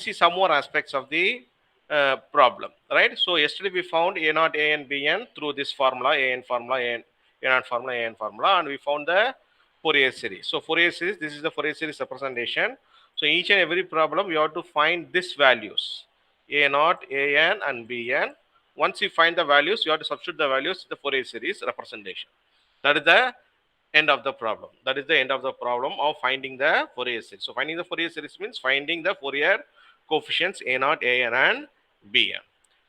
see some more aspects of the problem, right? So yesterday we found a naught, a n, b n through this formula, a n formula, a naught formula, a n formula, and we found the Fourier series. So Fourier series, this is the Fourier series representation. So each and every problem, we have to find these values, a naught, a n, and b n. Once you find the values, you have to substitute the values in the Fourier series representation. That is the end of the problem. That is the end of the problem of finding the Fourier series. So finding the Fourier series means finding the Fourier coefficients a naught, a n, and b n.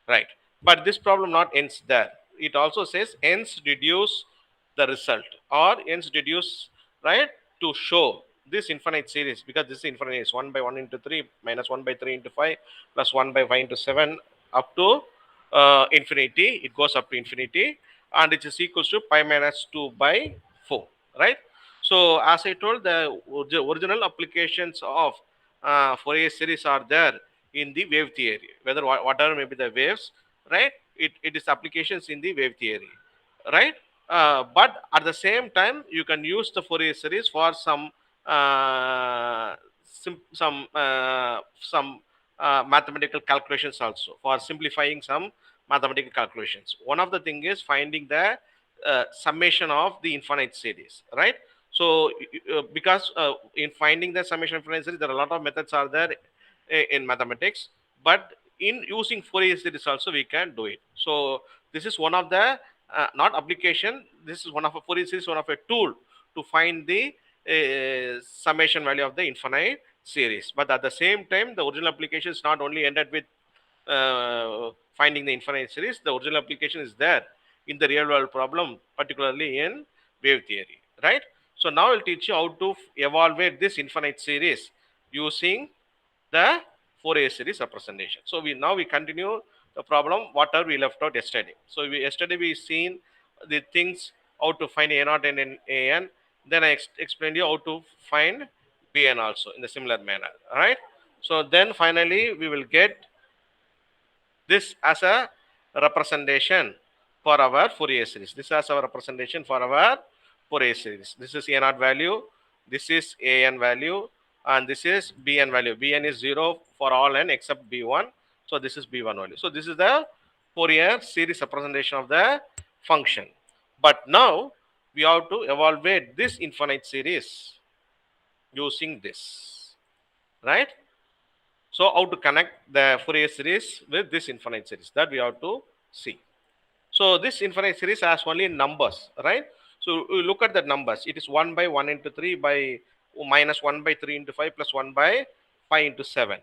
Right. But this problem not ends there. It also says hence deduce the result, or hence deduce, right, to show this infinite series, because this is infinite is 1 by 1 into 3 minus 1 by 3 into 5 plus 1 by 5 into 7 up to infinity. It goes up to infinity, and it is equals to pi minus 2 by 4, right? So as I told, the original applications of Fourier series are there in the wave theory, whether whatever may be the waves, right? It is applications in the wave theory, right? But at the same time, you can use the Fourier series for some mathematical calculations also, for simplifying some mathematical calculations. One of the thing is finding the summation of the infinite series, right? So because in finding the summation of infinite series, there are a lot of methods are there in mathematics, but in using Fourier series also we can do it. So this is one of the not application, this is one of a Fourier series, one of a tool to find the summation value of the infinite series. But at the same time, the original application is not only ended with finding the infinite series, the original application is there in the real world problem, particularly in wave theory, right? So now I'll teach you how to evaluate this infinite series using the Fourier series representation. So we continue the problem whatever we left out yesterday. So yesterday we seen the things how to find a naught and a n. Then I explained you how to find b n also in the similar manner. All right. So then finally we will get this as a representation for our Fourier series. This is our representation for our Fourier series. This is a naught value, this is a n value, and this is b n value. B n is 0 for all n except b1. So this is b1 value. So this is the Fourier series representation of the function. But now we have to evaluate this infinite series using this, right? So how to connect the Fourier series with this infinite series, that we have to see. So this infinite series has only numbers, right? So we look at the numbers. It is 1 by 1 into 3 by minus 1 by 3 into 5 plus 1 by 5 into 7.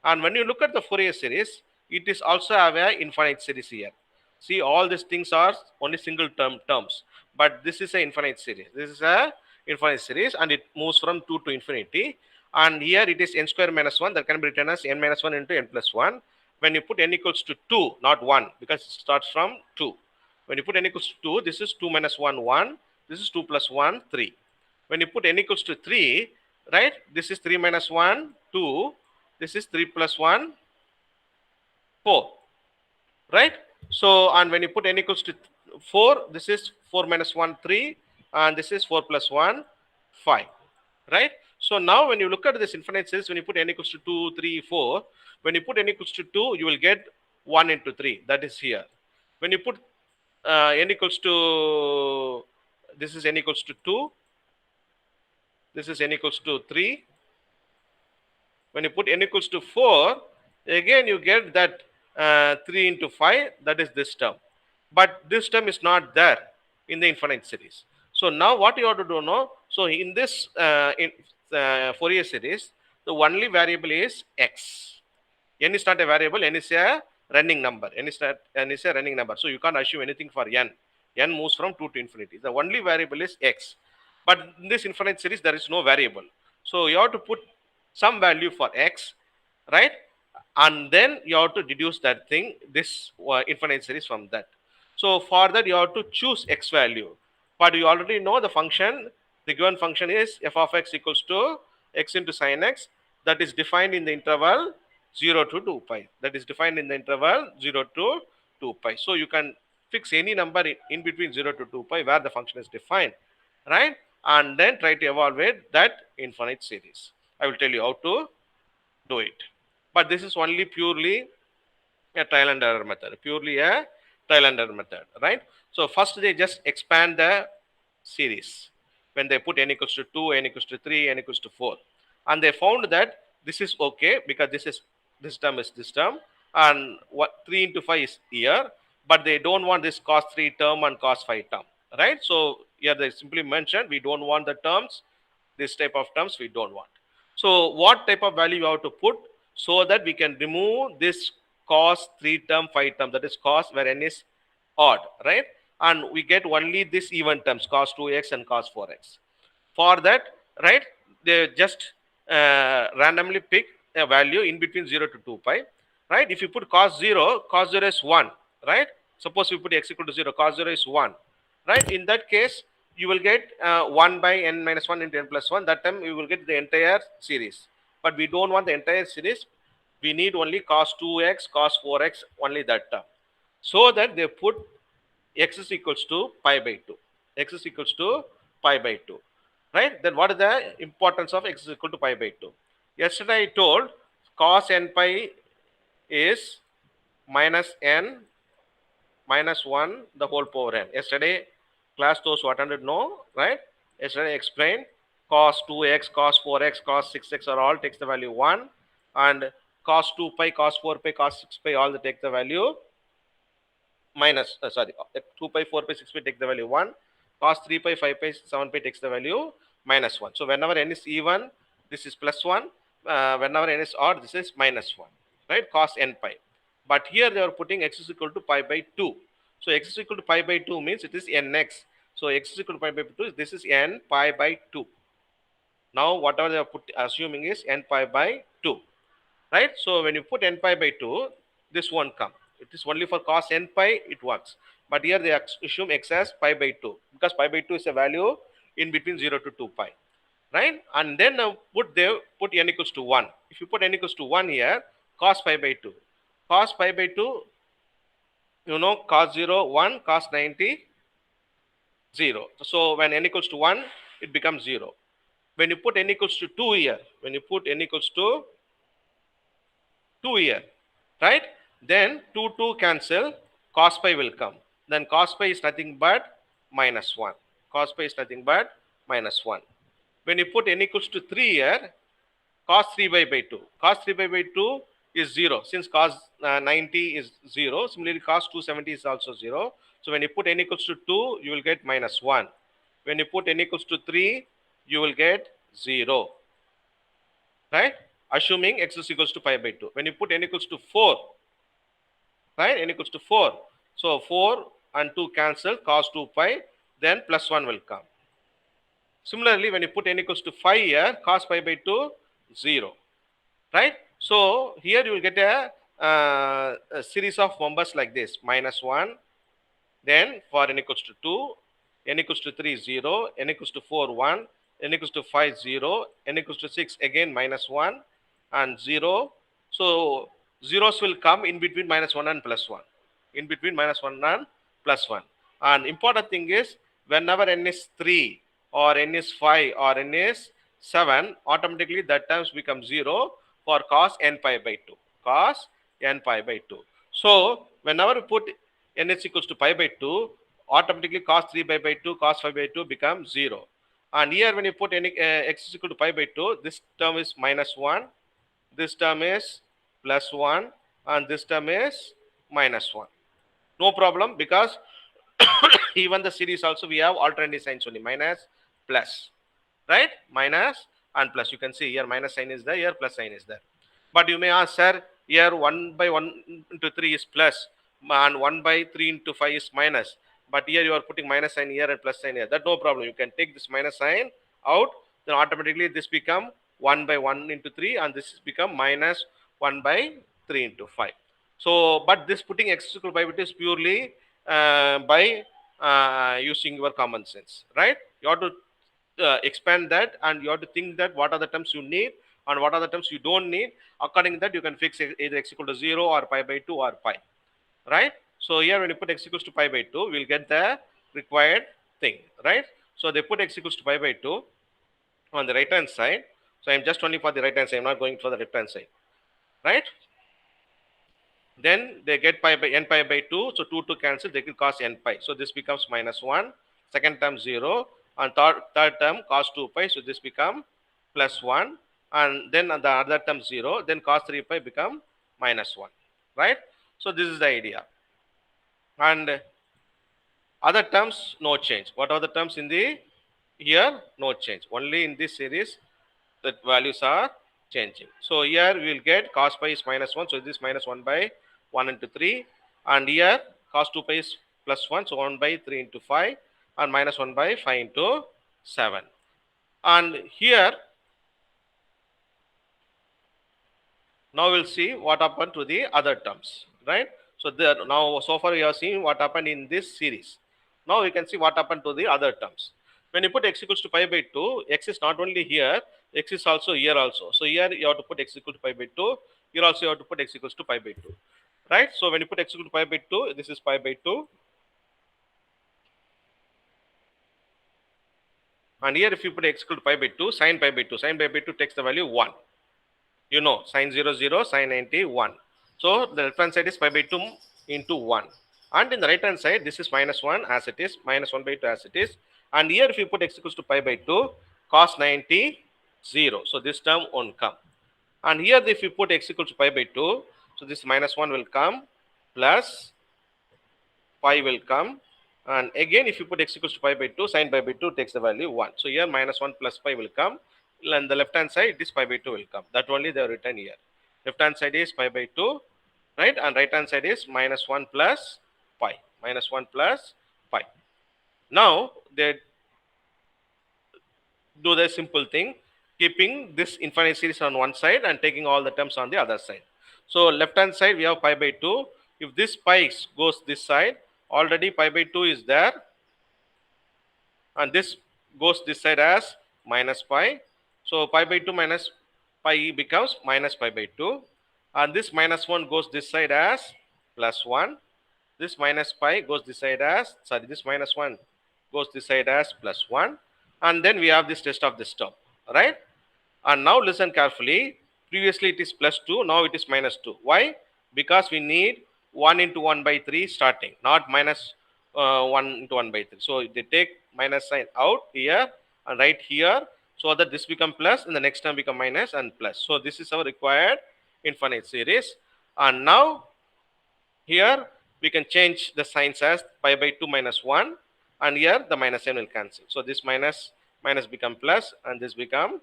And when you look at the Fourier series, it is also have a infinite series here. See, all these things are only single terms, but this is an infinite series. This is a infinite series, and it moves from 2 to infinity. And here it is n square minus 1, that can be written as n minus 1 into n plus 1. When you put n equals to 2, not 1, because it starts from 2. When you put n equals to 2, this is 2 minus 1, 1. This is 2 plus 1, 3. When you put n equals to 3, right, this is 3 minus 1, 2. This is 3 plus 1, 4. Right? So, and when you put n equals to 4, this is 4 minus 1, 3. And this is 4 plus 1, 5. Right? So now when you look at this infinite series, when you put n equals to 2, 3, 4, when you put n equals to 2, you will get 1 into 3. That is here. When you put n equals to, this is n equals to 2, this is n equals to 3. When you put n equals to 4, again you get that 3 into 5, that is this term. But this term is not there in the infinite series. So now what you have to do now, so in this Fourier series, the only variable is x. N is not a variable, n is a running number. N is a running number. So you can't assume anything for n. N moves from 2 to infinity. The only variable is x. But in this infinite series, there is no variable. So you have to put some value for x, right? And then you have to deduce that thing, this infinite series from that. So for that, you have to choose x value. But you already know the function, the given function is f of x equals to x into sine x, that is defined in the interval 0 to 2 pi. That is defined in the interval 0 to 2 pi. So you can fix any number in between 0 to 2 pi where the function is defined, right? And then try to evaluate that infinite series. I will tell you how to do it. but this is only purely a trial and error method, purely a trial and error method, right? So first they just expand the series when they put n equals to 2, n equals to 3, n equals to 4, and they found that this is okay because this term is this term, and what 3 into 5 is here, but they don't want this cos 3 term and cos 5 term, right? So here they simply mentioned we don't want the terms, this type of terms we don't want. So what type of value you have to put so that we can remove this cos 3 term 5 term, that is cos where n is odd, right? And we get only this even terms cos 2x and cos 4x. For that, right, they just randomly pick a value in between 0 to 2 pi, right? If you put cos 0 is 1, right? Suppose we put x equal to 0, cos 0 is 1, right? In that case, you will get 1 by n minus 1 into n plus 1. That time you will get the entire series. But we don't want the entire series. We need only cos 2x, cos 4x, only that term. So that they put x is equals to pi by 2. X is equals to pi by 2. Right? Then what is the importance of x is equal to pi by 2? Yesterday I told cos n pi is minus n minus 1 the whole power n. Yesterday class those who attended know, right? Yesterday I explained cos 2x, cos 4x, cos 6x are all takes the value 1, and cos 2 pi, cos 4 pi, cos 6 pi all take the value minus 2 pi 4 pi 6 pi take the value 1, cos 3 pi 5 pi 7 pi takes the value minus 1. So whenever n is even, this is plus 1, whenever n is odd, this is minus 1, right? Cos n pi. But here they are putting x is equal to pi by 2. So x is equal to pi by 2 means it is nx. So x is equal to pi by 2, this is n pi by 2. Now whatever they are assuming is n pi by 2, right? So when you put n pi by 2, this won't come. It is only for cos n pi it works. But here they assume x as pi by 2 because pi by 2 is a value in between 0 to 2 pi, right? And then put n equals to 1. If you put n equals to 1 here, cos pi by 2. Cos pi by 2, you know, cos 0, 1, cos 90, 0. So when n equals to 1, it becomes 0. When you put n equals to 2 here, when you put n equals to 2 here, right? Then 2 cancel, cos pi will come. Then cos pi is nothing but minus 1. Cos pi is nothing but minus 1. When you put n equals to 3 here, cos 3 by 2. Cos 3 by 2 is 0. Since cos 90 is 0, similarly cos 270 is also 0. So when you put n equals to 2, you will get minus 1. When you put n equals to 3, you will get 0. Right? Assuming x is equals to pi by 2. When you put n equals to 4, right, n equals to 4. So 4 and 2 cancel, cos 2 pi, then plus 1 will come. Similarly, when you put n equals to 5 here, cos pi by 2, 0. Right? So here you will get a series of numbers like this, minus 1, then for n equals to 2, n equals to 3, 0, n equals to 4, 1, n equals to 5, 0, n equals to 6, again minus 1 and 0. So zeros will come in between minus 1 and plus 1. In between minus 1 and plus 1. And important thing is, whenever n is 3 or n is 5 or n is 7, automatically that terms become 0 for cos n pi by 2. Cos n pi by 2. So whenever we put n is equals to pi by 2, automatically cos 3 pi by 2, cos 5 by 2 becomes 0. And here when you put x is equal to pi by 2, this term is minus 1, this term is plus 1, and this term is minus 1. No problem, because even the series also we have alternative signs only, minus, plus, right? Minus and plus. You can see here minus sign is there, here plus sign is there. But you may ask, sir, here 1 by 1 into 3 is plus and 1 by 3 into 5 is minus. But here you are putting minus sign here and plus sign here. That no problem. You can take this minus sign out, then automatically this become 1 by 1 into 3 and this become minus 1 by 3 into 5. So, but this putting x is equal to pi by 2 is purely by using your common sense, right? You have to expand that, and you have to think that what are the terms you need and what are the terms you don't need. According to that, you can fix either x equal to 0 or pi by 2 or pi, right? So here when you put x equals to pi by 2, we'll get the required thing, right? So they put x equals to pi by 2 on the right hand side. So I'm just only for the right hand side, I'm not going for the left hand side, right? Then they get pi by n pi by 2. So 2 to cancel, they will cos n pi. So this becomes minus 1. Second term 0. And third term cos 2 pi. So this become plus 1. And then the other term 0. Then cos 3 pi become minus 1. Right? So this is the idea. And other terms, no change. What are the terms in the here? No change. Only in this series, the values are changing. So here we will get cos pi is minus 1. So this minus 1 by 1 into 3. And here cos 2 pi is plus 1. So 1 by 3 into 5. And minus 1 by 5 into 7. And here, now we'll see what happened to the other terms, right? So there, now so far we have seen what happened in this series. Now we can see what happened to the other terms. When you put x equals to pi by 2, x is not only here, x is also here also. So here you have to put x equal to pi by 2. Here also you have to put x equals to pi by 2, right? So when you put x equal to pi by 2, this is pi by 2. And here if you put x equal to pi by 2, sin pi by 2, sin pi by 2 takes the value 1. You know, sin 0, 0, sin 90, 1. So the left hand side is pi by 2 into 1. And in the right hand side, this is minus 1 as it is, minus 1 by 2 as it is. And here if you put x equals to pi by 2, cos 90, 0. So this term won't come. And here if you put x equals to pi by 2, so this minus 1 will come, plus pi will come. And again, if you put x equals to pi by 2, sin pi by 2 takes the value 1. So here minus 1 plus pi will come. And the left hand side, this pi by 2 will come. That only they have written here. Left hand side is pi by 2, right? And right hand side is minus 1 plus pi. Minus 1 plus pi. Now, they do the simple thing, keeping this infinite series on one side and taking all the terms on the other side. So left hand side we have pi by 2. If this pi goes this side, already pi by 2 is there, and this goes this side as minus pi. So pi by 2 minus pi becomes minus pi by 2, and this minus 1 goes this side as plus 1. This minus pi goes this side as, sorry, this minus 1 goes this side as plus 1. And then we have this test of this term, right? And now listen carefully. Previously it is plus 2, now it is minus 2. Why? Because we need 1 into 1 by 3 starting, not minus 1 into 1 by 3. So they take minus sign out here and right here, so that this become plus and the next term become minus and plus. So this is our required infinite series. And now here we can change the signs as pi by 2 minus 1, and here the minus sign will cancel. So this minus become plus and this become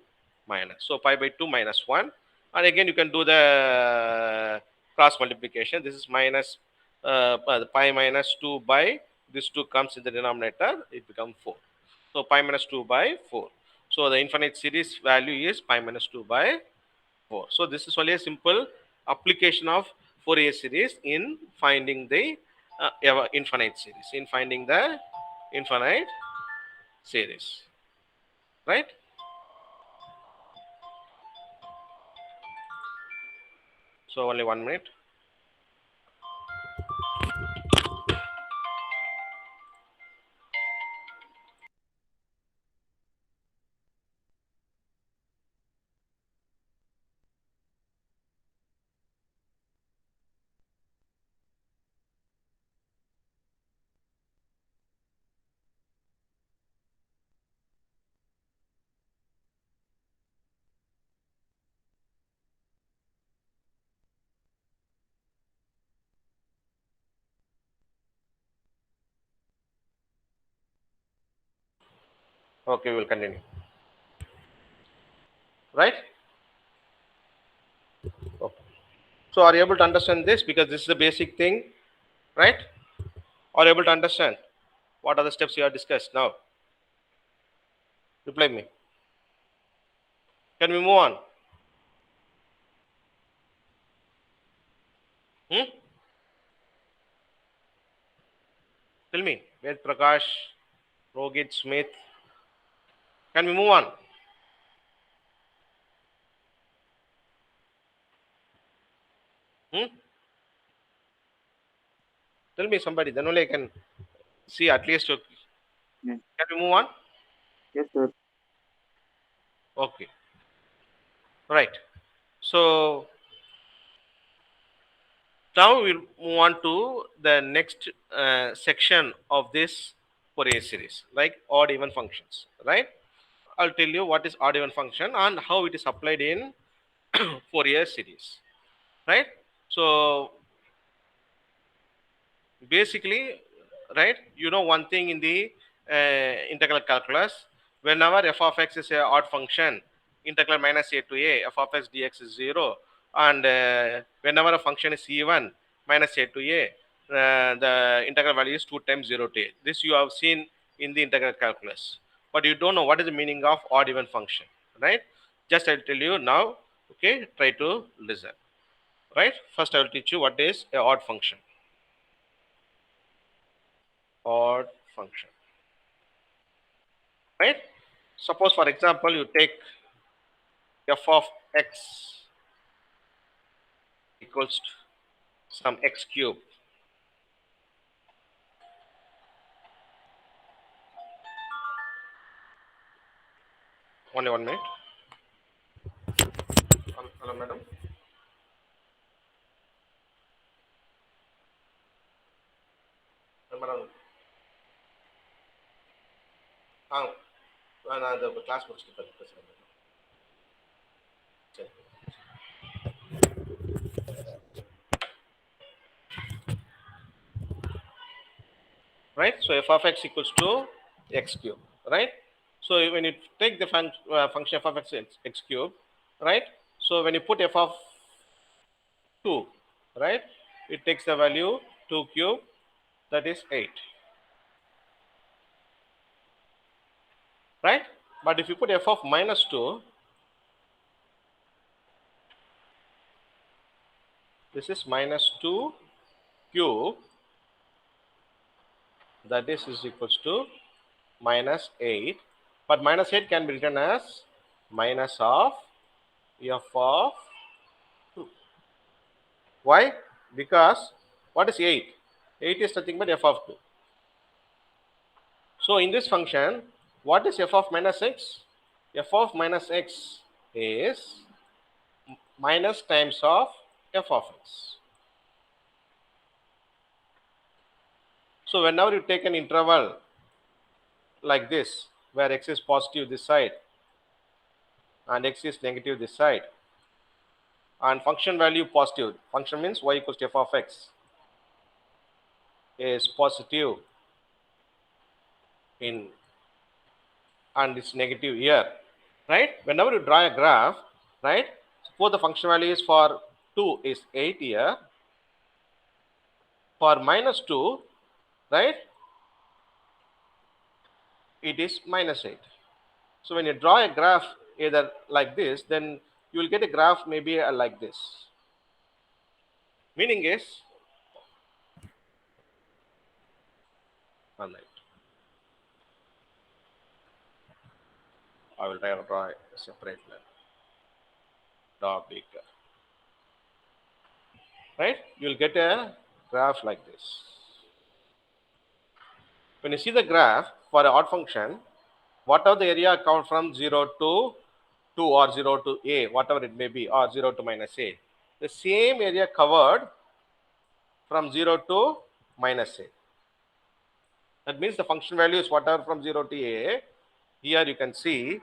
minus. So pi by 2 minus 1, and again you can do the cross multiplication. This is minus pi minus 2 by this 2 comes in the denominator, it becomes 4. So pi minus 2 by 4. So the infinite series value is pi minus 2 by 4. So this is only a simple application of Fourier series in finding the infinite series, in finding the infinite series, right? So only 1 minute. Okay, we will continue. Right? Okay. So are you able to understand this? Because this is the basic thing, right? Are you able to understand? What are the steps you have discussed now? Reply me. Can we move on? Hmm? Tell me. Ved Prakash, Rohit Smith. Can we move on? Hmm? Tell me somebody. Then only I can see at least. Yes, Can we move on? yes, sir. Okay. Right. So Now we'll move on to the next section of this Fourier series, like odd even functions, right? I'll tell you what is odd even function and how it is applied in Fourier series, right? So basically, right, you know one thing in the integral calculus, whenever f of x is a odd function, integral minus a to a, f of x dx is 0, and whenever a function is even, minus a to a, the integral value is 2 times 0 to a. This you have seen in the integral calculus, but you don't know what is the meaning of odd even function, right? Just I'll tell you now. Okay, try to listen. Right, first I will teach you what is a odd function. Odd function, right? Suppose for example you take f of x equals to some x cube. Only 1 minute. Hello madam. Madam. The class books. Right, so f of x equals to x cube, right? So when you take the function f of x cube, right? So when you put f of 2, right, it takes the value 2 cube, that is 8, right? But if you put f of minus 2, this is minus 2 cube, that is equals to minus 8, but minus 8 can be written as minus of f of 2. Why? Because what is 8? 8 is nothing but f of 2. So in this function, what is f of minus x? F of minus x is minus times of f of x. So whenever you take an interval like this, where x is positive this side and x is negative this side, and function value positive, function means y equals to f of x is positive in, and it's negative here, right? Whenever you draw a graph, right, suppose the function value is for 2 is 8 here, for minus 2, right, it is minus 8. So when you draw a graph either like this, then you will get a graph maybe like this. Meaning is, all right, I will draw a separate line, draw bigger, right? You will get a graph like this. When you see the graph for an odd function, whatever the area count from 0 to 2 or 0 to a, whatever it may be, or 0 to minus a, the same area covered from 0 to minus a. That means the function value is whatever from 0 to a. Here you can see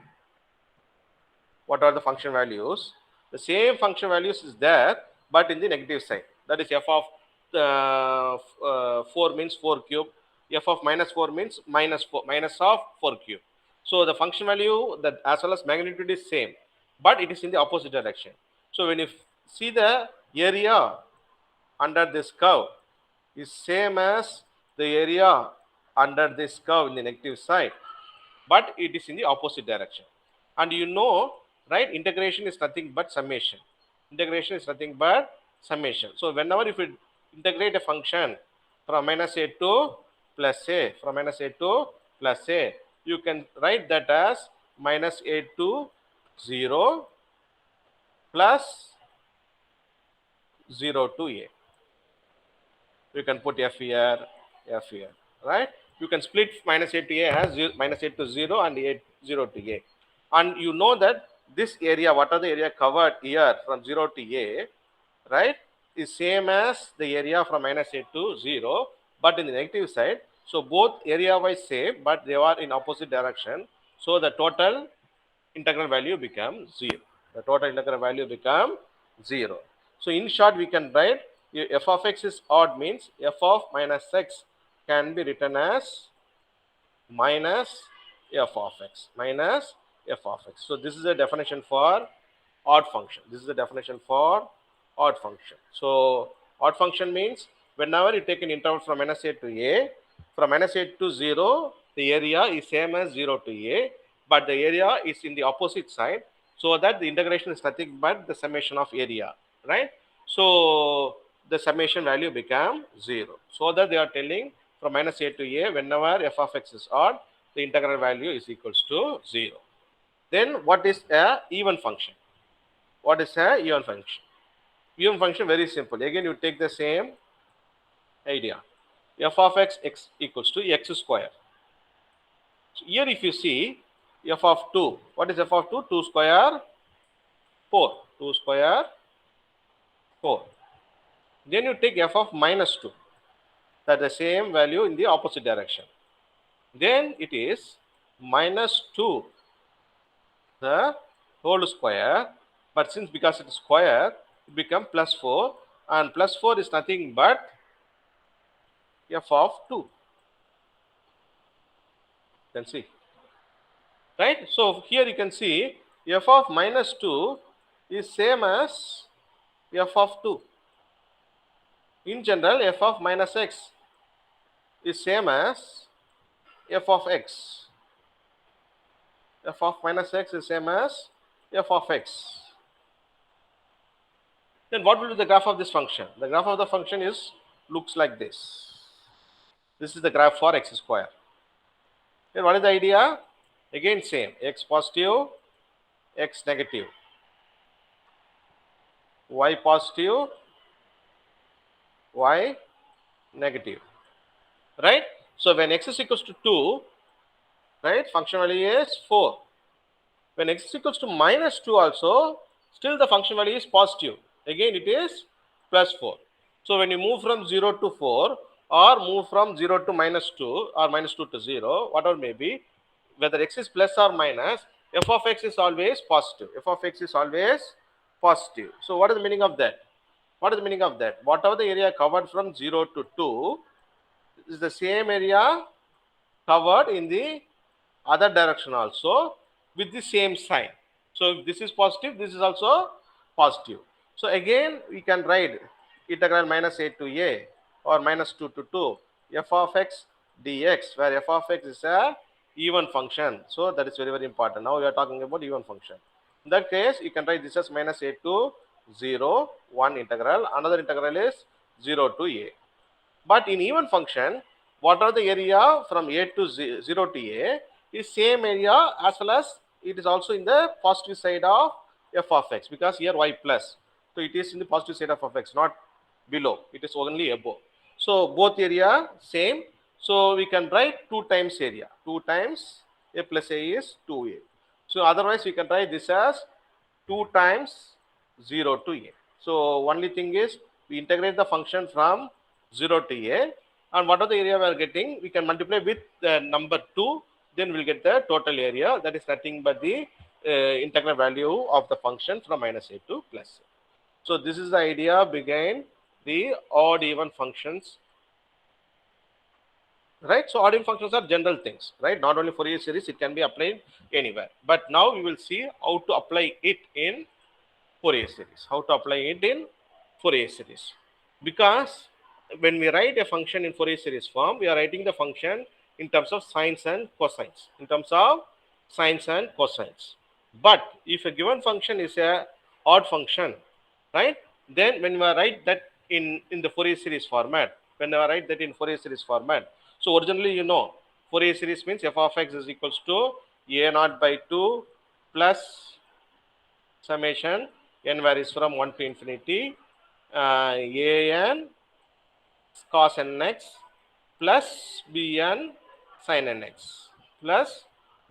what are the function values. The same function values is there, but in the negative side. That is f of 4 means 4 cube. F of minus 4 means minus 4, minus of 4 cube. So the function value that as well as magnitude is same, but it is in the opposite direction. So when you see the area under this curve is same as the area under this curve in the negative side, but it is in the opposite direction. And you know, right, integration is nothing but summation. Integration is nothing but summation. So whenever if you integrate a function from minus a to plus a, from minus a to plus a, you can write that as minus a to 0 plus 0 to a. You can put f here, right? You can split minus a to a as minus a to 0 and a 0 to a. And you know that this area, what are the area covered here from 0 to a, right? is same as the area from minus 8 to 0, but in the negative side. So both area wise same, but they are in opposite direction. So the total integral value becomes 0. The total integral value becomes 0. So in short, we can write f of x is odd means f of minus x can be written as minus f of x, minus f of x. So this is a definition for odd function. This is the definition for odd function. So odd function means whenever you take an interval from minus a to a, from minus a to 0, the area is same as 0 to a, but the area is in the opposite side, so that the integration is nothing but the summation of area, right? So the summation value become 0. So that they are telling from minus a to a, whenever f of x is odd, the integral value is equals to 0. Then what is a even function? What is a even function? Even function very simple. Again, you take the same idea. F of x equals to x square. So here if you see f of 2, what is f of 2? 2 square 4. 2 square 4. Then you take f of minus 2. That the same value in the opposite direction. Then it is minus 2 the whole square, but since because it is square, it becomes plus 4, and plus 4 is nothing but f of 2. You can see, right? So here you can see f of minus 2 is same as f of 2. In general, f of minus x is same as f of x. F of minus x is same as f of x. Then what will be the graph of this function? The graph of the function is looks like this. This is the graph for x square. Then what is the idea? Again same, x positive, x negative, y positive, y negative, right? So when x is equals to 2, right, function value is 4. When x is equals to minus 2 also, still the function value is positive. Again it is plus 4. So when you move from 0 to 4, or move from 0 to minus 2, or minus 2 to 0, whatever may be, whether x is plus or minus, f of x is always positive. F of x is always positive. So what is the meaning of that? What is the meaning of that? Whatever the area covered from 0 to 2 is the same area covered in the other direction also with the same sign. So if this is positive, this is also positive. So again we can write integral minus a to a or minus 2 to 2 f of x dx, where f of x is a even function. So that is very very important. Now we are talking about even function. In that case, you can write this as minus a to 0 1 integral, another integral is 0 to a. But in even function, what are the area from a to 0 to a is same area, as well as it is also in the positive side of f of x, because here y plus. So it is in the positive side of x, not below. It is only above. So both area same. So we can write 2 times area. 2 times a plus a is 2a. So otherwise we can write this as 2 times 0 to a. So only thing is we integrate the function from 0 to a, and whatever the area we are getting, we can multiply with the number 2, then we'll get the total area, that is nothing but the integral value of the function from minus a to plus a. So this is the idea behind the odd even functions, right? So odd even functions are general things, right? Not only Fourier series, it can be applied anywhere. But now we will see how to apply it in Fourier series. How to apply it in Fourier series? Because when we write a function in Fourier series form, we are writing the function in terms of sines and cosines. In terms of sines and cosines. But if a given function is a odd function, right? Then when we write that in the Fourier series format, when I write that in Fourier series format, so originally you know Fourier series means f of x is equals to a naught by 2 plus summation n varies from 1 to infinity an cos nx plus bn sin nx plus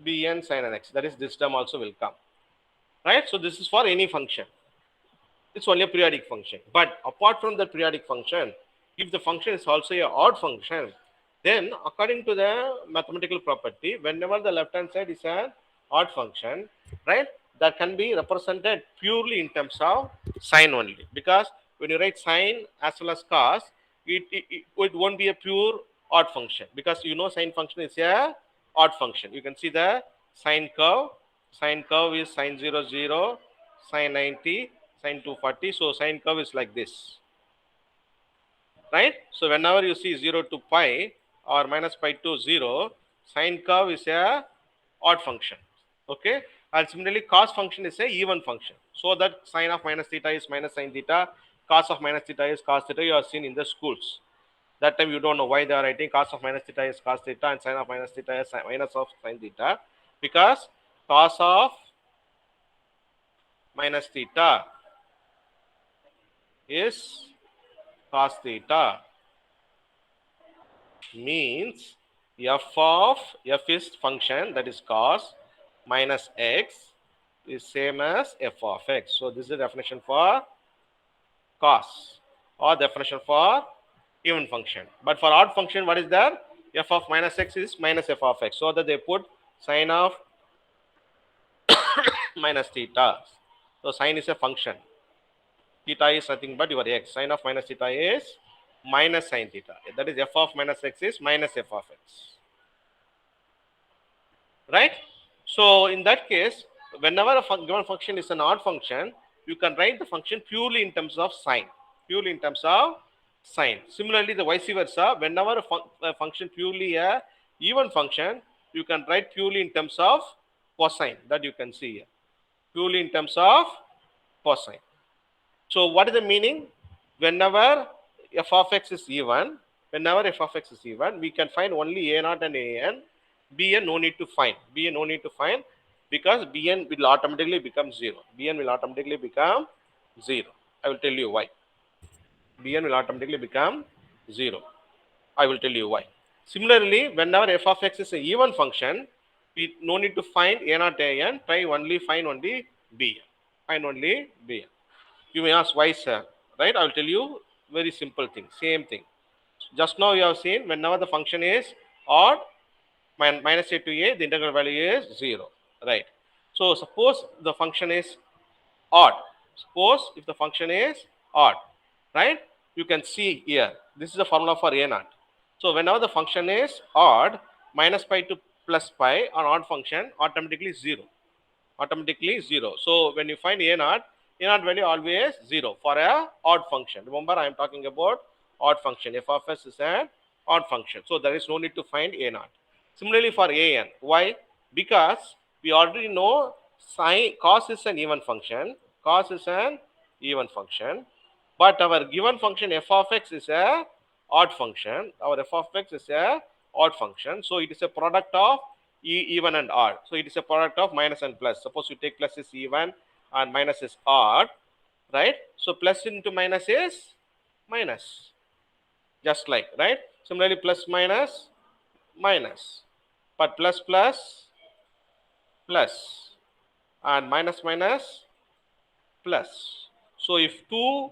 bn sin nx. That is, this term also will come, right? So this is for any function. It's only a periodic function. But apart from the periodic function, if the function is also a odd function, then according to the mathematical property, whenever the left hand side is an odd function, right, that can be represented purely in terms of sine only. Because when you write sine as well as cos, it won't be a pure odd function, because you know sine function is a odd function. You can see the sine curve. Sine curve is sine 0 0, sine 90, sine 240. So sine curve is like this, right? So whenever you see 0 to pi or minus pi to 0, sine curve is a odd function. Okay, and similarly cos function is a even function. So that sine of minus theta is minus sine theta, cos of minus theta is cos theta. You have seen in the schools. That time you don't know why they are writing cos of minus theta is cos theta and sine of minus theta is minus of sine theta, because cos of minus theta is cos theta, means f is function, that is cos, minus x is same as f of x. So this is the definition for cos, or definition for even function. But for odd function, what is there? F of minus x is minus f of x. So that they put sine of minus theta. So sine is a function. Theta is nothing but your x. Sine of minus theta is minus sine theta. That is f of minus x is minus f of x. Right? So in that case, whenever a given function is an odd function, you can write the function purely in terms of sine. Purely in terms of sine. Similarly, the vice versa, whenever a function purely a even function, you can write purely in terms of cosine. That you can see here. Purely in terms of cosine. So what is the meaning? Whenever f of x is even, whenever f of x is even, we can find only a naught and a n. Bn no need to find. Bn no need to find, because Bn will automatically become 0. Bn will automatically become 0. I will tell you why. Bn will automatically become 0. I will tell you why. Similarly, whenever f of x is an even function, we no need to find a naught a n. Try only find only Bn. Find only Bn. You may ask why, sir? Right? I will tell you very simple thing. Same thing. Just now you have seen whenever the function is odd, minus a to a, the integral value is 0. Right? So suppose the function is odd. Suppose if the function is odd, right? You can see here. This is the formula for a naught. So whenever the function is odd, minus pi to plus pi, an odd function, automatically 0. Automatically 0. So when you find a naught value always 0 for a odd function. Remember, I am talking about odd function. F of s is an odd function. So there is no need to find a naught. Similarly for a n. Why? Because we already know sine cos is an even function. Cos is an even function. But our given function f of x is a odd function. Our f of x is a odd function. So it is a product of even and odd. So it is a product of minus and plus. Suppose you take plus is even and minus is odd, right? So plus into minus is minus, just like, right? Similarly, plus minus minus, but plus plus plus, and minus minus plus. So if two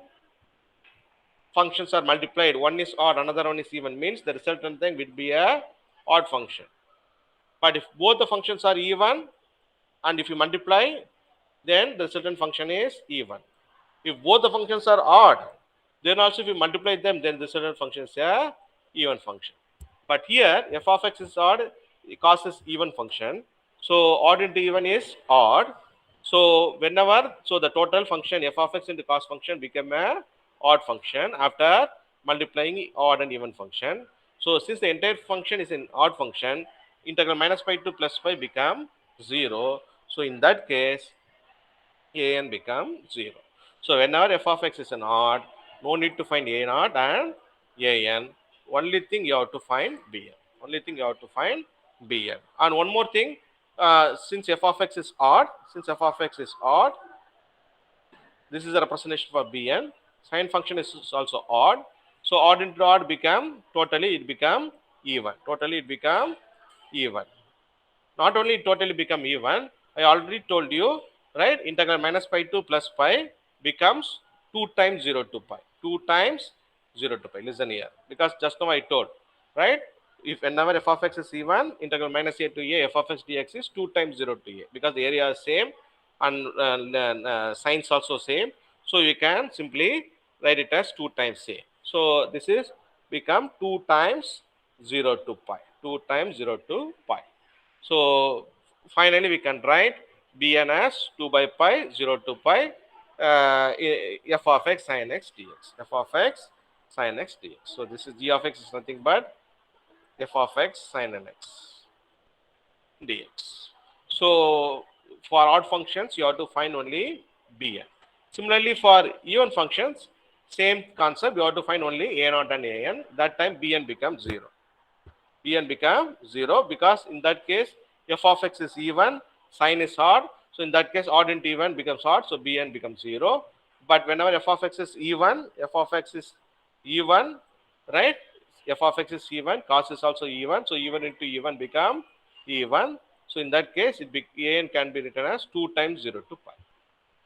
functions are multiplied, one is odd, another one is even, means the resultant thing will be a odd function. But if both the functions are even, and if you multiply, then the resultant function is even. If both the functions are odd, then also if you multiply them, then the resultant function is a even function. But here f of x is odd, cos is even function. So odd into even is odd. So whenever, so the total function f of x into cos function become a odd function after multiplying odd and even function. So since the entire function is an odd function, integral minus pi to plus pi become 0. So in that case, an become 0. So whenever f of x is an odd, no need to find a naught and an. Only thing you have to find bn. Only thing you have to find bn. And one more thing, since f of x is odd, this is a representation for bn. Sine function is also odd. So odd into odd become totally it become even. Totally it become even. Not only totally become even, I already told you, right? Integral minus pi to plus pi becomes 2 times 0 to pi. 2 times 0 to pi. Listen here. Because just now I told, right? If whenever f of x is even, integral minus a to a, f of x dx is 2 times 0 to a. Because the area is same and signs also same. So you can simply write it as 2 times a. So this is become 2 times 0 to pi. 2 times 0 to pi. So finally we can write bn as 2 by pi 0 to pi f of x sin x dx. F of x sin x dx. So this is g of x is nothing but f of x sin x dx. So for odd functions you have to find only bn. Similarly for even functions, same concept, you have to find only a naught and an. That time bn becomes 0. Bn become 0 because in that case f of x is even, sine is odd. So in that case odd into even becomes odd. So bn becomes 0. But whenever f of x is even, f of x is even, right? F of x is even, cos is also even. So even into even become even. So in that case, an can be written as 2 times 0 to pi.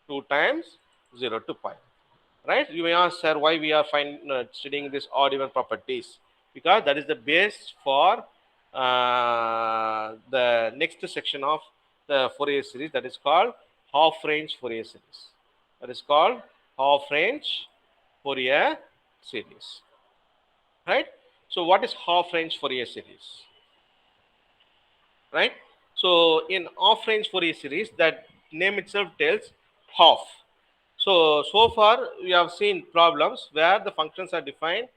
2 times 0 to pi. Right? You may ask, sir, why we are studying this odd even properties? Because that is the base for the next section of the Fourier series, that is called half-range Fourier series. That is called half-range Fourier series. Right? So what is half-range Fourier series? Right? So in half-range Fourier series, that name itself tells half. So far we have seen problems where the functions are defined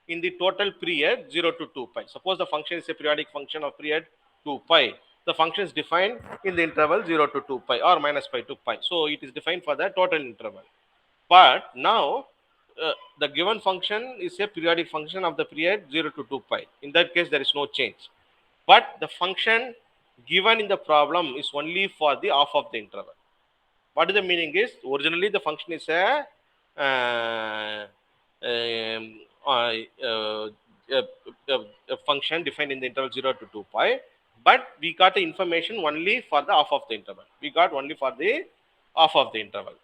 in the total period 0 to 2 pi. Suppose the function is a periodic function of period 2 pi. The function is defined in the interval 0 to 2 pi or minus pi to pi. So it is defined for the total interval. But now the given function is a periodic function of the period 0 to 2 pi. In that case, there is no change. But the function given in the problem is only for the half of the interval. What is the meaning is, originally the function is uh, um, uh, uh, a function defined in the interval 0 to 2 pi, but we got the information only for the half of the interval. We got only for the half of the interval,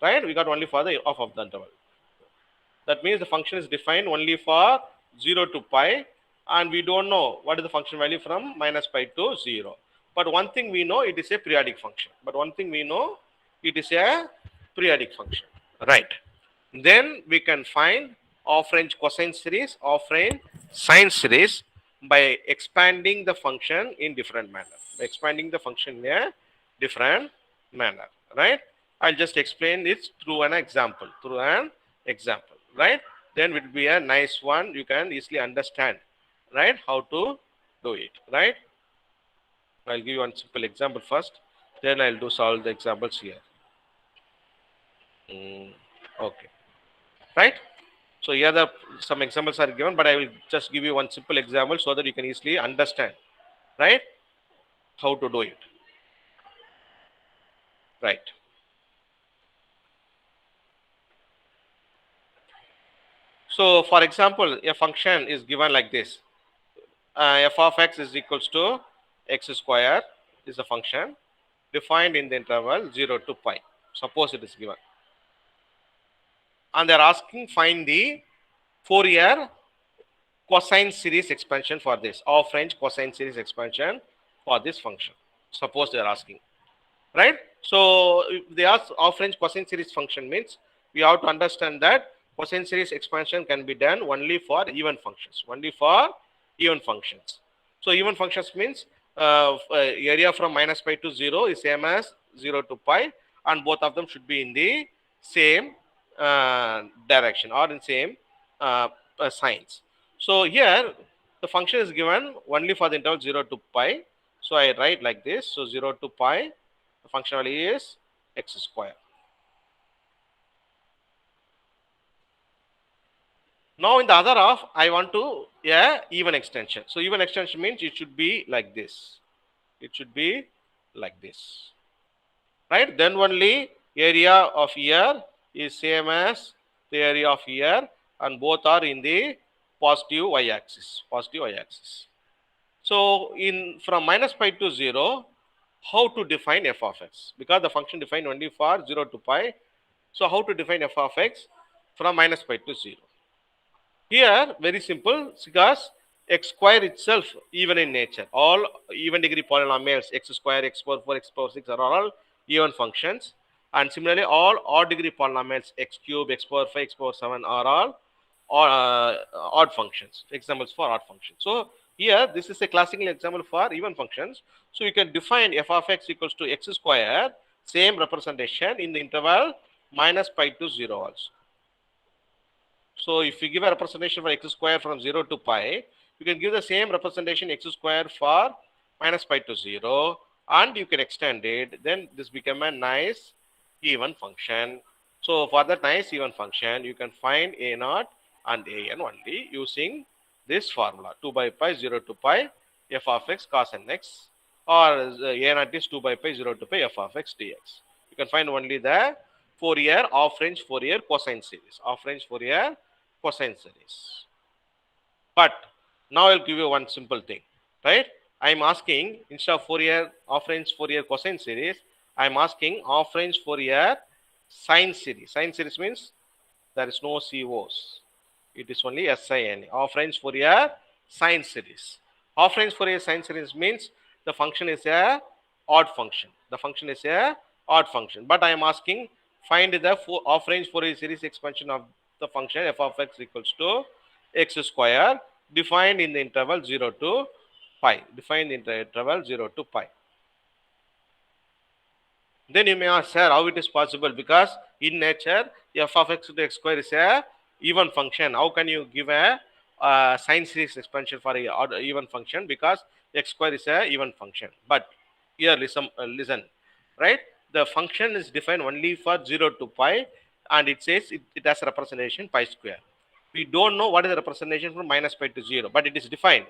right? We got only for the half of the interval. That means the function is defined only for 0 to pi, and we don't know what is the function value from minus pi to 0. But one thing we know, it is a periodic function. But one thing we know, it is a periodic function. Right. Then we can find half-range cosine series, half-range sine series by expanding the function in different manner. By expanding the function in a different manner. Right. I'll just explain it through an example. Through an example. Right. Then it will be a nice one. You can easily understand. Right. How to do it. Right. I'll give you one simple example first. Then I'll do solve the examples here. Okay. Right. So here the some examples are given, but I will just give you one simple example so that you can easily understand, right, how to do it. Right. So for example, a function is given like this. F of x is equals to x square is a function defined in the interval 0 to pi. Suppose it is given. And they are asking find the Fourier cosine series expansion for this, or French cosine series expansion for this function. Suppose they are asking. Right? So if they ask half range cosine series function means we have to understand that cosine series expansion can be done only for even functions. Only for even functions. So even functions means area from minus pi to 0 is same as 0 to pi, and both of them should be in the same direction or in same signs. So here the function is given only for the interval 0 to pi. So I write like this. So 0 to pi, the function value is x square. Now in the other half, I want to even extension. So even extension means it should be like this. It should be like this. Right? Then only area of ear is same as the area of ear, and both are in the positive y-axis. Positive y-axis. So in from minus pi to 0, how to define f of x? Because the function defined only for 0 to pi. So how to define f of x? from minus pi to 0. Here, very simple, because x square itself even in nature. All even degree polynomials, x square, x power 4, x power 6 are all even functions. And similarly, all odd degree polynomials, x cube, x power 5, x power 7 are all odd functions. Examples for odd functions. So here, this is a classical example for even functions. So you can define f of x equals to x square, same representation in the interval minus pi to 0 also. So if you give a representation for x square from 0 to pi, you can give the same representation x square for minus pi to 0, and you can extend it. Then this become a nice even function. So for that nice even function, you can find a naught and a n only using this formula 2 by pi 0 to pi f of x cos nx, or a naught is 2 by pi 0 to pi f of x dx. You can find only the Fourier off range Fourier cosine series, off range Fourier cosine series. But now I'll give you one simple thing, right? I'm asking, instead of Fourier off range Fourier cosine series, I'm asking off range Fourier sine series. Sine series means there is no COs. It is only SIN. Off range Fourier sine series. Off range Fourier sine series means the function is a odd function. The function is a odd function. But I am asking, find the off range Fourier series expansion of the function f of x equals to x square defined in the interval 0 to pi. Defined in the interval 0 to pi. Then you may ask, sir, how it is possible? Because in nature, f of x to x square is a even function. How can you give a sine series expansion for a even function? Because x square is a even function. But here, listen, right? The function is defined only for 0 to pi, and it says it has a representation pi square. We don't know what is the representation from minus pi to 0, but it is defined,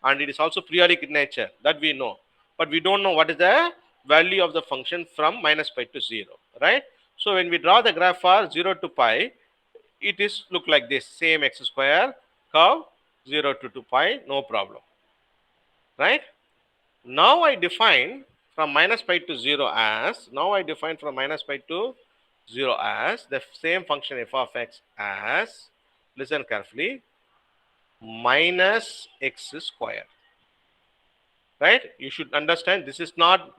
and it is also periodic in nature, that we know. But we don't know what is the value of the function from minus pi to 0, right? So when we draw the graph for 0 to pi, it is look like this, same x square curve, 0 to 2 pi, no problem, right? Now I define from minus pi to 0 as, the same function f of x as, listen carefully, minus x square, right? You should understand this is not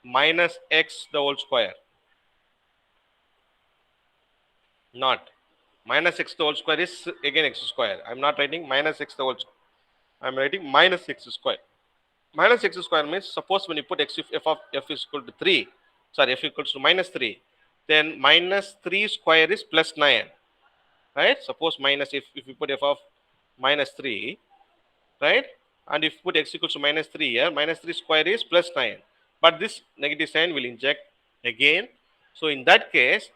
minus x the whole square, not minus x the whole square is again x square. I'm not writing minus x the whole square. I'm writing minus x square. Minus x square means, suppose when you put x, if f of f is equal to 3, sorry, f equals to minus 3, then minus 3 square is plus 9, right? Suppose minus, if you put f of minus 3, right? And if you put x equals to minus 3 here, minus 3 square is plus 9. But this negative sign will inject again. So in that case,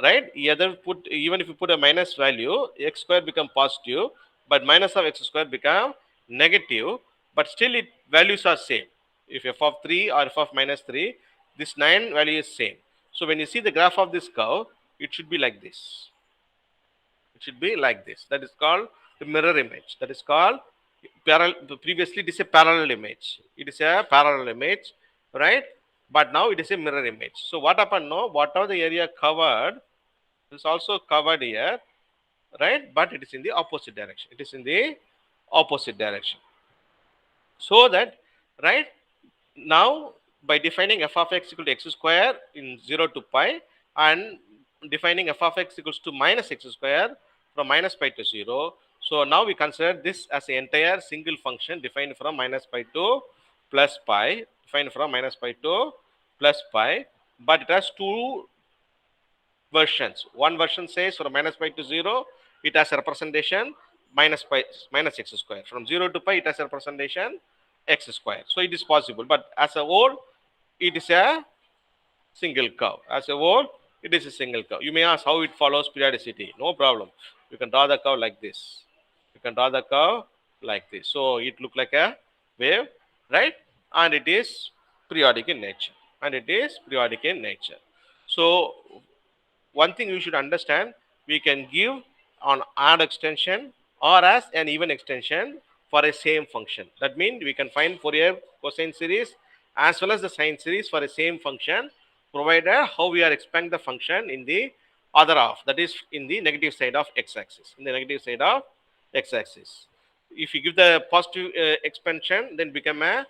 right, even if you put a minus value, x square become positive, but minus of x square become negative, but still it values are same. If f of 3 or f of minus 3, this 9 value is same. So when you see the graph of this curve, it should be like this. It should be like this. That is called the mirror image. That is called previously it is a parallel image. It is a parallel image, right? But now it is a mirror image. So what happened now? Whatever the area covered is also covered here, right? But it is in the opposite direction. It is in the opposite direction. So that, right, now by defining f of x equal to x square in 0 to pi, and defining f of x equals to minus x square from minus pi to 0, so now we consider this as an entire single function defined from minus pi to plus pi, but it has two versions. One version says from minus pi to 0, it has a representation minus x square. From 0 to pi, it has a representation x square. So it is possible, but as a whole, it is a single curve. As a whole, it is a single curve. You may ask how it follows periodicity. No problem. You can draw the curve like this. So it look like a wave, right? And it is periodic in nature. So one thing you should understand, we can give an odd extension or as an even extension for a same function. That means we can find Fourier cosine series as well as the sine series for a same function, provided how we are expanding the function in the other half, that is in the negative side of x-axis, in the negative side of x-axis. If you give the positive expansion, then become a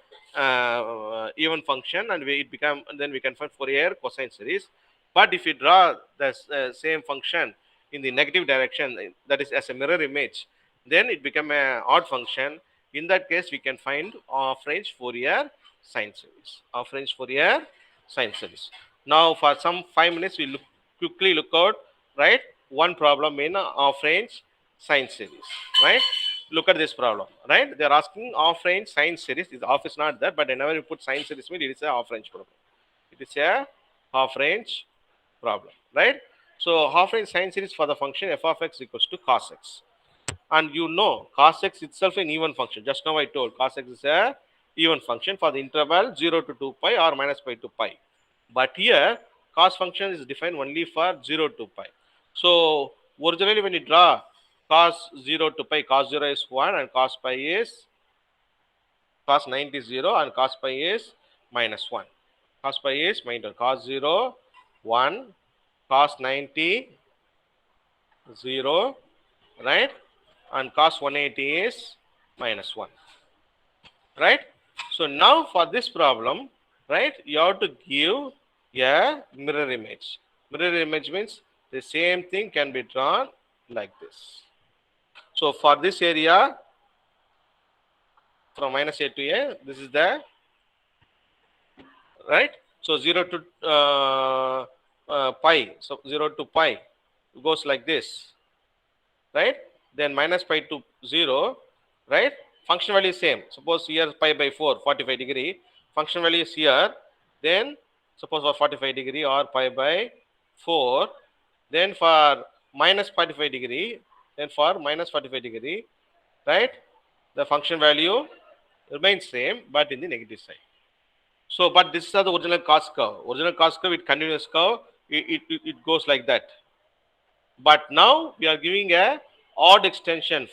even function, and it become, then we can find Fourier cosine series. But if you draw the same function in the negative direction, that is as a mirror image, then it become a odd function. In that case, we can find half range Fourier sine series, half range Fourier sine series. Now for some 5 minutes, we quickly look out, right, one problem in half range sine series, right. Look at this problem, right. They are asking half range sine series. This half is not there, but whenever you put sine series, means it is a half range problem. It is a half range problem, right. So half range sine series for the function f of x equals to cos x, and you know cos x itself an even function. Just now I told cos x is a even function for the interval 0 to 2 pi or minus pi to pi. But here cos function is defined only for 0 to pi. So originally when you draw cos 0 to pi, cos 0 is 1 and cos pi is, cos 90 is 0 and cos pi is minus 1. Cos pi is minus cos 0 1, cos 90 0, right, and cos 180 is minus 1, right. So now for this problem, right, you have to give a mirror image. Mirror image means the same thing can be drawn like this. So for this area from minus a to a, this is the, right. So 0 to pi, so 0 to pi goes like this, right. Then minus pi to 0, right. Function value is same. Suppose here pi by 4, 45 degree. Function value is here. Then suppose for 45 degree or pi by 4. Then for minus 45 degree, then for minus 45 degree, right, the function value remains same but in the negative side. So, but this is the original cos curve. Original cos curve, it continuous curve, it goes like that. But now we are giving a odd extension,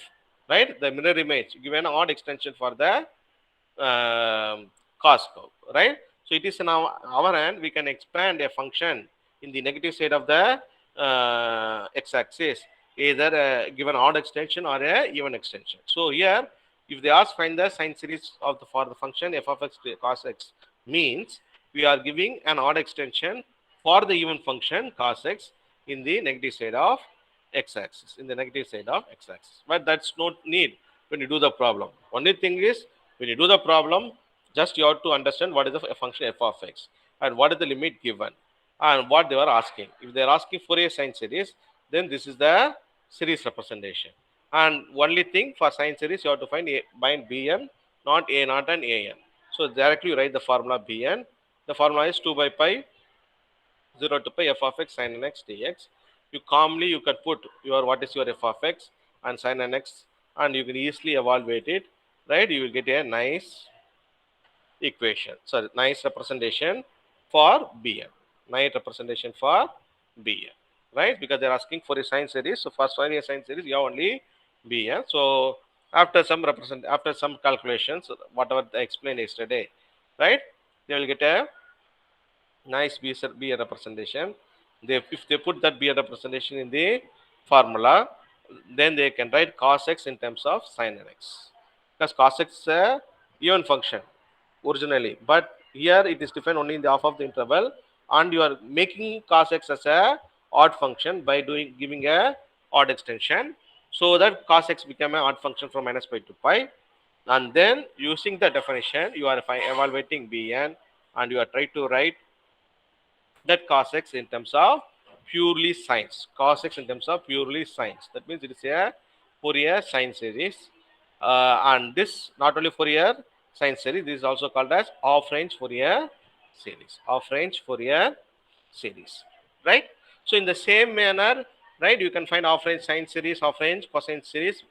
right? The mirror image given an odd extension for the cos curve, right? So it is in our hand. We can expand a function in the negative side of the x-axis, either given odd extension or a even extension. So here, if they ask find the sine series of the for the function f of x cos x, means we are giving an odd extension for the even function cos x in the negative side of x-axis, in the negative side of x-axis. But that's no need when you do the problem. Only thing is when you do the problem, just you have to understand what is the function f of x and what is the limit given and what they are asking. If they are asking Fourier sine series, then this is the series representation. And only thing for sine series, you have to find bind bn, not a naught and an. So directly you write the formula bn. The formula is 2 by pi 0 to pi f of x sin n x dx. You can put your what is your f of x and sin n x, and you can easily evaluate it, right. You will get a nice equation, sorry, nice representation for bn, nice representation for bn, right, because they're asking for a sine series. So for a sine series you have only bn. So after some calculations, whatever I explained yesterday, right, they will get a nice B a representation. If they put that B a representation in the formula, then they can write cos x in terms of sin x, because cos x is a even function originally, but here it is defined only in the half of the interval, and you are making cos x as a odd function by giving a odd extension, so that cos x become an odd function from minus pi to pi. And then using the definition, you are evaluating bn, and you are trying to write that cos x in terms of purely sines. Cos x in terms of purely sines. That means it is a Fourier sine series. And this not only Fourier sine series, this is also called as half range Fourier series. Half range Fourier series. Right? So in the same manner, right, you can find half range sine series, half range cosine series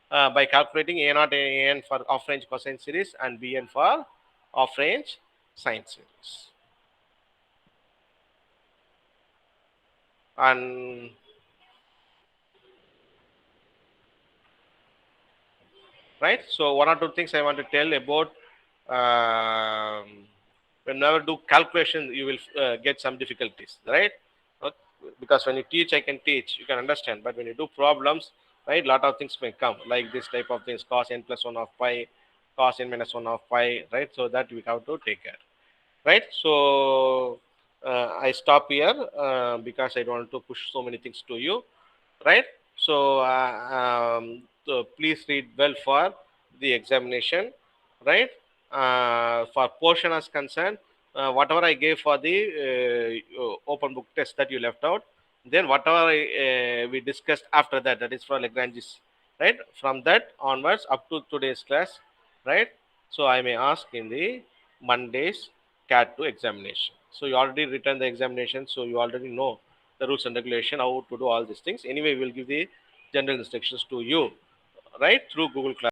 by calculating a naught and an for half range cosine series and bn for half range sine series. And right, so one or two things I want to tell about, whenever do calculation you will get some difficulties, right. Okay. because when you teach, I can teach, you can understand, but when you do problems, right, lot of things may come like this type of things, cos n plus 1 of pi, cos n minus 1 of pi, right? So that we have to take care, right? So I stop here because I don't want to push so many things to you, right? So so please read well for the examination, right? For portion as concerned, whatever I gave for the open book test that you left out, then whatever we discussed after that, that is for Lagrange's, right? From that onwards up to today's class, right? So I may ask in the Monday's CAT 2 examination. So you already written the examination, so you already know the rules and regulation, how to do all these things. Anyway, we will give the general instructions to you, right, through Google Class.